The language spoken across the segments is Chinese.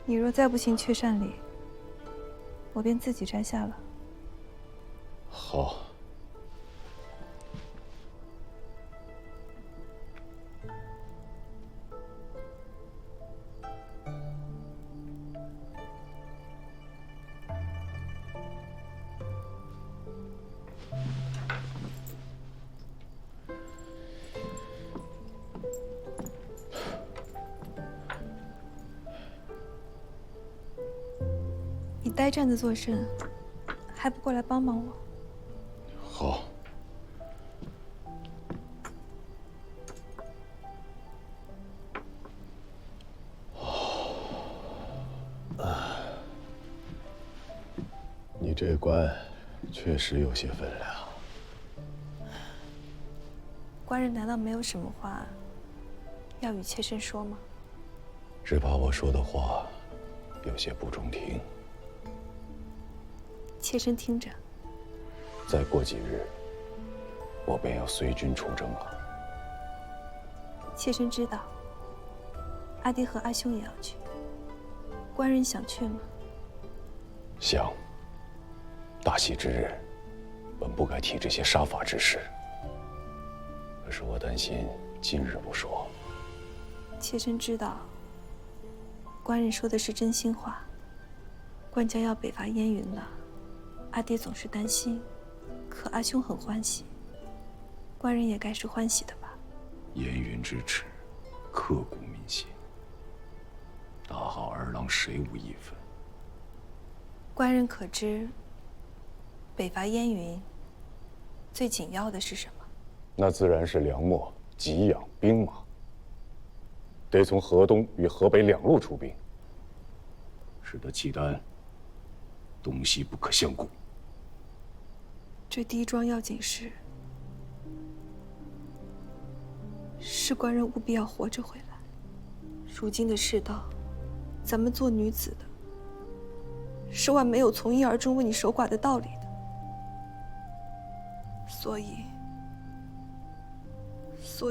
你若再不行阙善礼，我便自己摘下了。好。你呆站着作甚，还不过来帮帮我？好。你这官确实有些分量。官人难道没有什么话要与妾身说吗？只怕我说的话有些不中听。妾身听着。再过几日，我便要随军出征了。妾身知道，阿爹和阿兄也要去。官人想去吗？想。大喜之日，本不该提这些杀伐之事。可是我担心今日不说。妾身知道，官人说的是真心话。官家要北伐燕云了，阿爹总是担心，可阿兄很欢喜，官人也该是欢喜的吧？燕云之耻，刻骨铭心。大好儿郎谁无一分？官人可知，北伐燕云最紧要的是什么？那自然是粮秣、给养、兵马。得从河东与河北两路出兵，使得契丹东西不可相顾。这第一桩要紧事，是官人务必要活着回来。如今的世道，咱们做女子的，是万没有从一而终为你守寡的道理的。所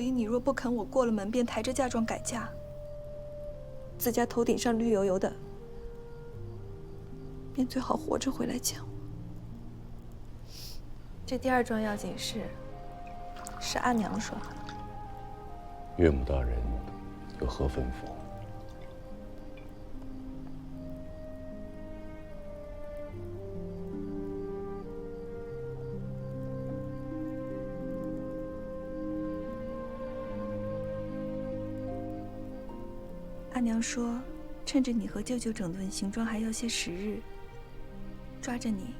以你若不肯我过了门便抬着嫁妆改嫁，自家头顶上绿油油的，便最好活着回来见我。这第二桩要紧事，是阿娘说的。岳母大人有何吩咐？阿娘说，趁着你和舅舅整顿行装还要些时日，抓着你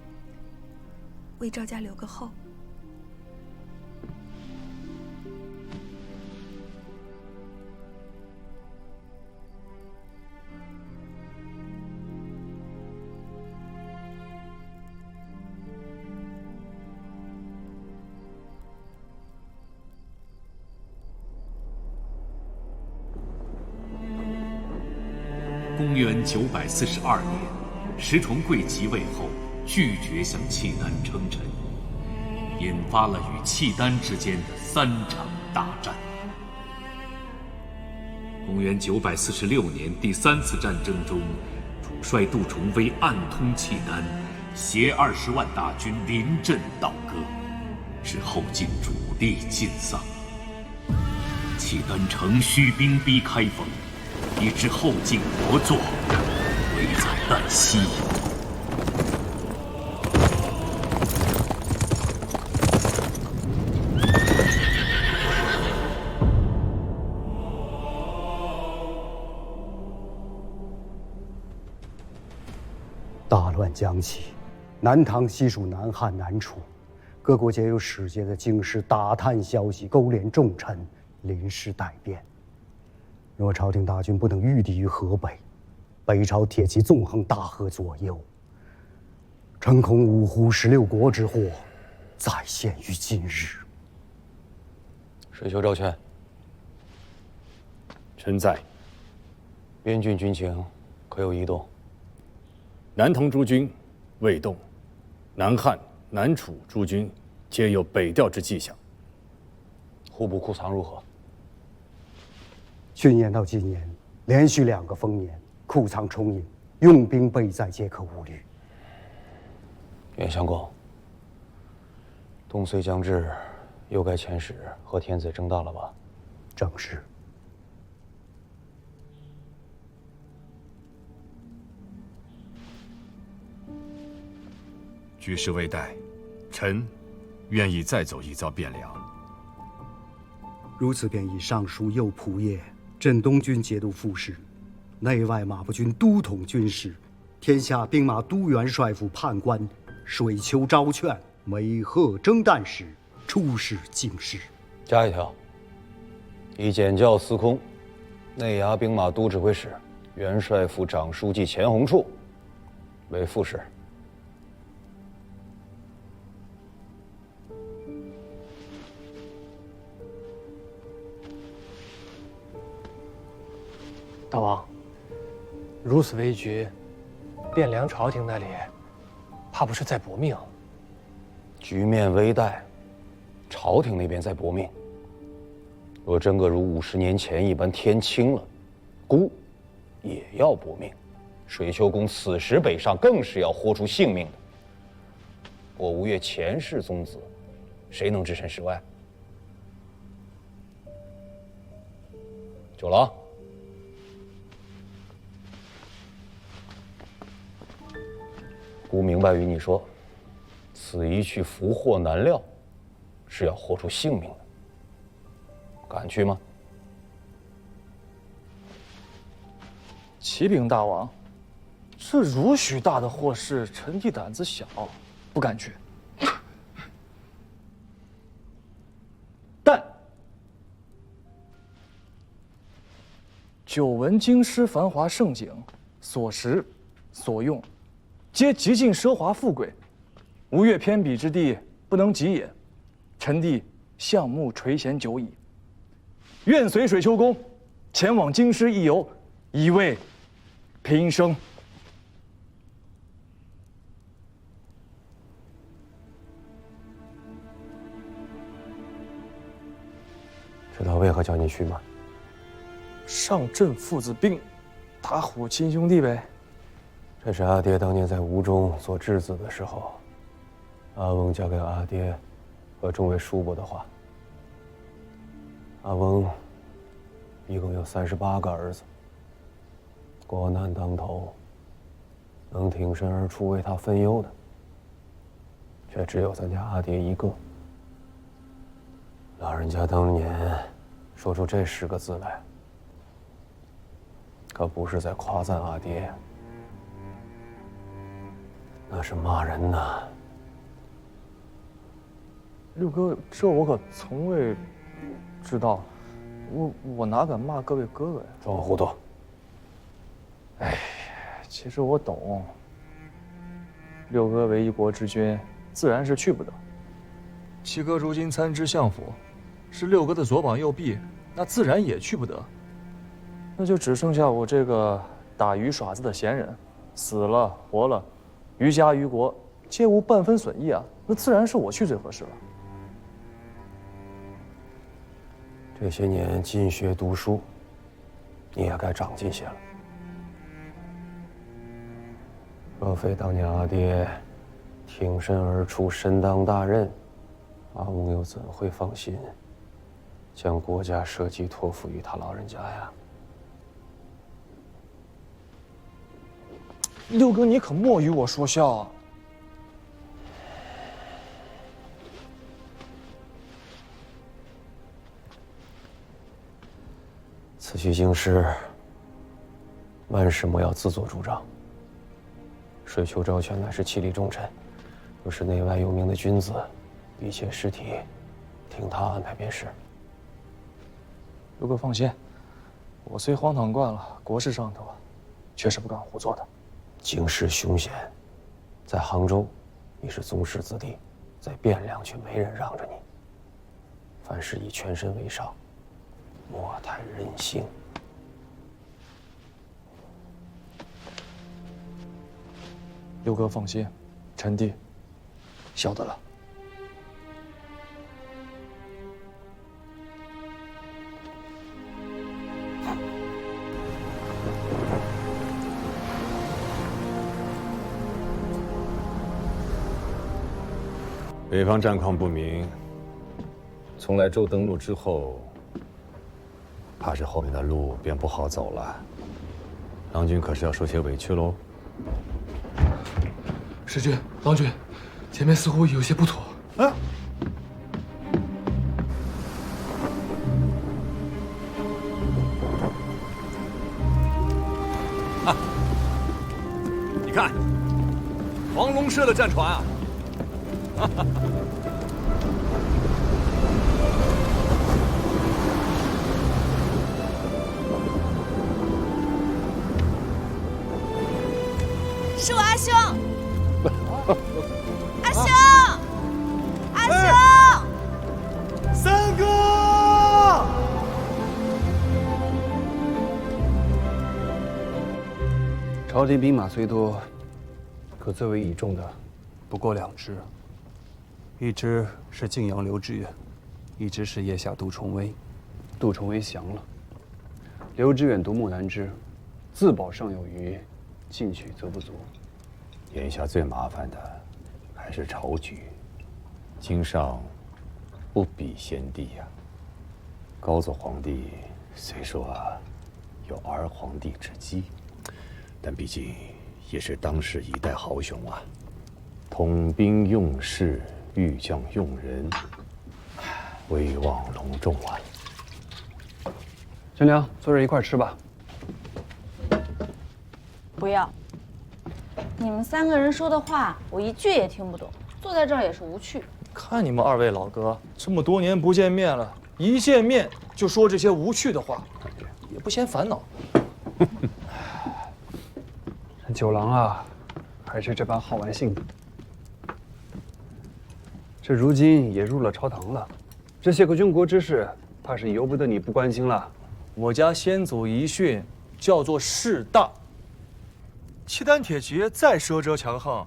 为赵家留个后。公元942年，石重贵即位后，拒绝向契丹称臣，引发了与契丹之间的3场大战。公元946年第3次战争中，主帅杜重威暗通契丹，携20万大军临阵倒戈，使后晋主力尽丧。契丹乘虚兵逼开封，以致后晋国祚危在旦夕。大乱将起，南唐西属南汉、南楚，各国皆有使节的京师打探消息，勾连重臣，临时待变。若朝廷大军不能御敌于河北，北朝铁骑纵横大河左右，诚恐五胡16国之祸再现于今日。谁求赵劝？臣在。边郡军情可有异动？南唐诸军未动，南汉、南楚诸军皆有北调之迹象。户部库藏如何？去年到今年，连续2个丰年，库藏充盈，用兵备载，皆可无虑。袁相公，冬岁将至，又该遣使和天子争大了吧？正是。局势未逮，臣愿意再走一遭汴梁。如此便以尚书右仆射镇东军节度副使，内外马步军都统军师，天下兵马都元帅府判官，水丘昭劝，美鹤征旦时，出使京师。加一条，以检校司空、内衙兵马都指挥使、元帅府长书记钱弘处为副使。大王，如此危局，汴梁朝廷那里怕不是在搏命？局面危殆，朝廷那边在搏命。若真个如50年前一般天清了，孤也要搏命。水丘公此时北上，更是要豁出性命的。我吴越前世宗子，谁能置身事外？九郎。孤明白与你说，此一去福祸难料，是要豁出性命的。敢去吗？启禀大王，这如许大的祸事，臣弟胆子小，不敢去。但久闻京师繁华盛景，所食所用，皆极尽奢华富贵，吴越偏鄙之地，不能及也。臣弟项目垂涎久矣，愿随水丘公前往京师一游，以慰平生。知道为何叫你去吗？上阵父子兵，打虎亲兄弟呗。这是阿爹当年在吴中做质子的时候，阿翁交给阿爹和众位叔伯的话。阿翁一共有38个儿子，国难当头，能挺身而出为他分忧的，却只有咱家阿爹一个。老人家当年说出这10个字来，可不是在夸赞阿爹，那是骂人呐。六哥，这我可从未知道，我哪敢骂各位哥哥呀？装糊涂！哎，其实我懂。六哥为一国之君，自然是去不得。七哥如今参知相府，是六哥的左膀右臂，那自然也去不得。那就只剩下我这个打鱼耍子的闲人，死了活了，于家于国皆无半分损益啊！那自然是我去最合适了。这些年进学读书，你也该长进些了。若非当年阿爹挺身而出，身当大任，阿翁又怎会放心将国家社稷托付于他老人家呀？六哥，你可莫与我说笑啊！此去京师，万事莫要自作主张。水丘昭全乃是气力重臣，又是内外有名的君子，一切事体听他安排便是。六哥放心，我虽荒唐惯了，国事上头确实不敢胡做的。京师凶险，在杭州你是宗室子弟，在汴梁却没人让着你。凡事以全身为上，莫太任性。六哥放心，臣弟晓得了。北方战况不明，从莱州登陆之后，怕是后面的路便不好走了。郎君可是要受些委屈喽。师君、郎君，前面似乎有些不妥。啊！你看，黄龙社的战船啊！哈哈。是我阿兄，阿兄，阿兄，三哥！朝廷兵马虽多，可最为倚重的不过2支，一支是晋阳刘知远，一支是腋下杜重威。杜重威降了，刘知远独木难支，自保尚有余，进取则不足。眼下最麻烦的还是朝局，京上不比先帝呀。高祖皇帝虽说有儿皇帝之基，但毕竟也是当世一代豪雄啊，统兵用事，御将用人，威望隆重啊。陈良，坐这一块吃吧。不要。你们3个人说的话，我一句也听不懂，坐在这儿也是无趣。看你们2位老哥这么多年不见面了，一见面就说这些无趣的话，也不嫌烦恼。九郎啊，还是这般好玩性的。这如今也入了朝堂了，这些个军国之事，怕是由不得你不关心了。我家先祖遗训叫做势大。契丹铁骑再奢折强横，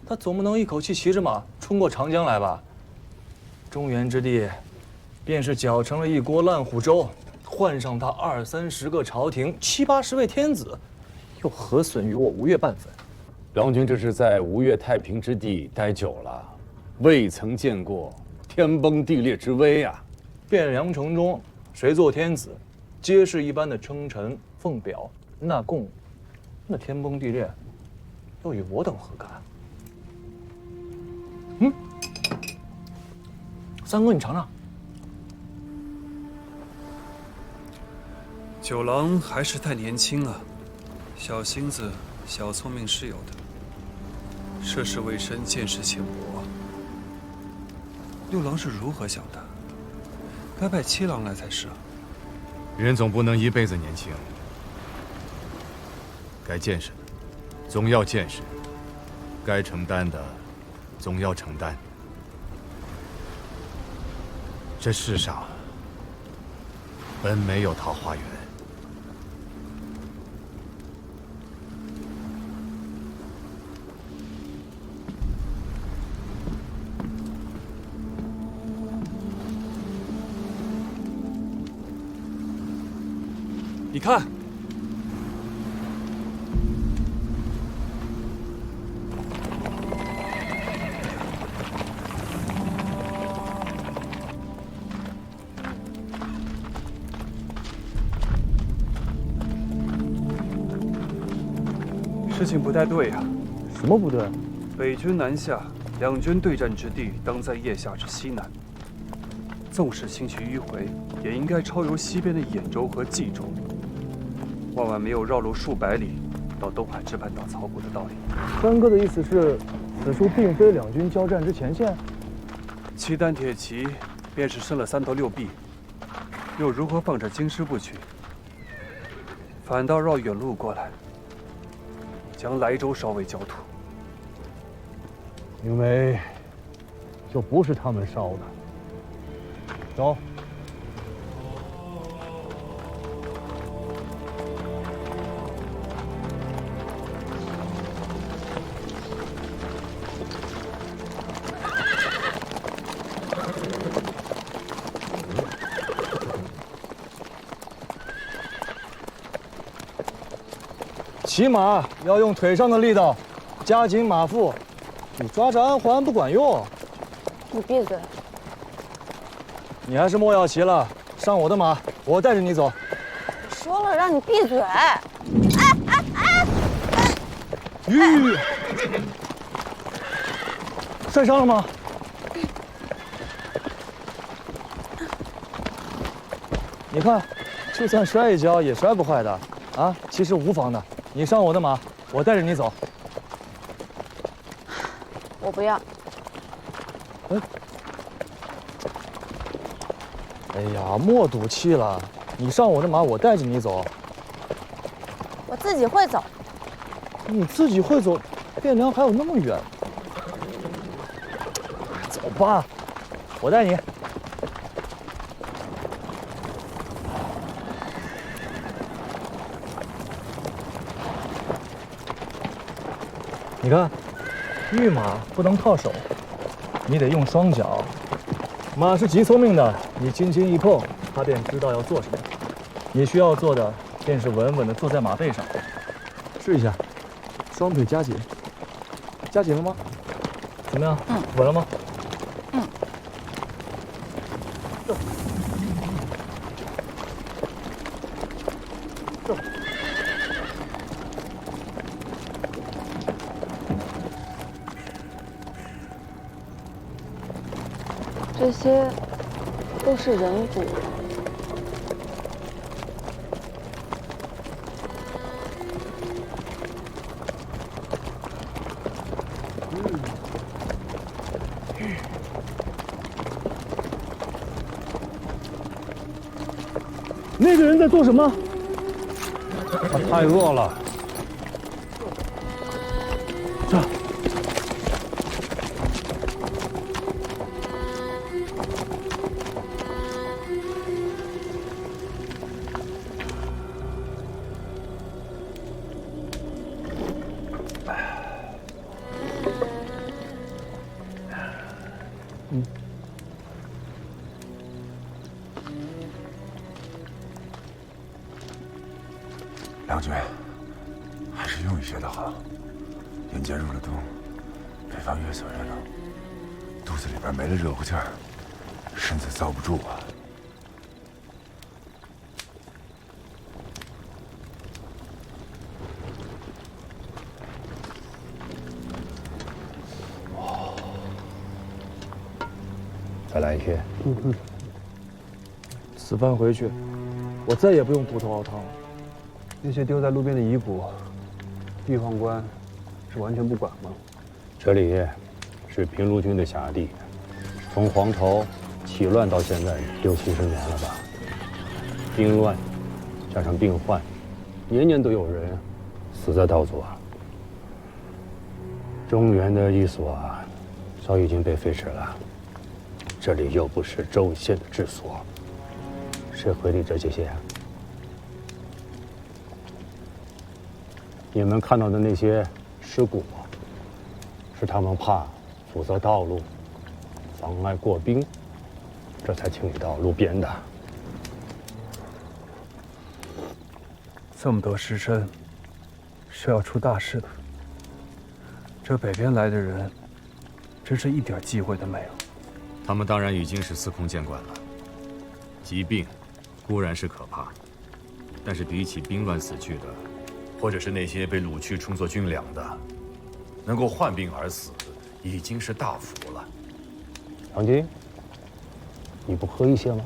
他总不能一口气骑着马冲过长江来吧？中原之地，便是搅成了一锅烂糊粥，换上他20-30个朝廷，70-80位天子，又何损于我吴越半分？郎君这是在吴越太平之地待久了，未曾见过天崩地裂之危啊！汴梁城中，谁做天子，皆是一般的称臣奉表纳贡。那天崩地裂，又与我等何干？三哥，你尝尝。九郎还是太年轻了，小心思、小聪明是有的，涉世未深，见识浅薄。六郎是如何想的？该派七郎来才是啊。人总不能一辈子年轻。该见识的，总要见识；该承担的，总要承担。这世上本没有桃花源。你看。事情不太对呀。什么不对？北军南下，两军对战之地当在腋下之西南。纵使轻骑迂回，也应该超游西边的兖州和冀州。万万没有绕路数百里到东海之畔打草谷的道理。三哥的意思是，此处并非两军交战之前线。契丹铁骑便是生了3头6臂，又如何放着京师不去？反倒绕远路过来，将莱州烧为焦土。因为就不是他们烧的。走。骑马要用腿上的力道，加紧马腹。你抓着鞍环不管用。你闭嘴！你还是莫要骑了，上我的马，我带着你走。说了让你闭嘴！吁！摔伤了吗？你看，就算摔一跤也摔不坏的，啊，其实无妨的。你上我的马，我带着你走。我不要。哎呀，莫赌气了，你上我的马，我带着你走。我自己会走。你自己会走，汴梁还有那么远。走吧，我带你。你看，御马不能靠手，你得用双脚。马是极聪明的，你轻轻一碰，它便知道要做什么。你需要做的便是稳稳地坐在马背上。试一下，双腿夹紧，夹紧了吗？怎么样？稳了吗？这些都是人骨。那个人在做什么？他太饿了。这。梁军，还是用一些的好。眼见入了冬，北方月色热冷，肚子里边没了热乎劲儿，身子遭不住啊。再来一些。此番回去，我再也不用骨头熬汤了。那些丢在路边的遗骨，地方官是完全不管吗？这里是平卢军的辖地，从黄巢起乱到现在60-70年了吧？兵乱加上病患，年年都有人死在道左。中原的一所早已经被废止了，这里又不是州县的治所，谁会理这些？你们看到的那些尸骨，是他们怕阻塞道路，妨碍过兵，这才清理到路边的。这么多尸身，是要出大事的。这北边来的人，真是一点忌讳都没有。他们当然已经是司空见惯了。疾病固然是可怕，但是比起兵乱死去的，或者是那些被掳去充作军粮的，能够患病而死，已经是大福了。杨军，你不喝一些吗？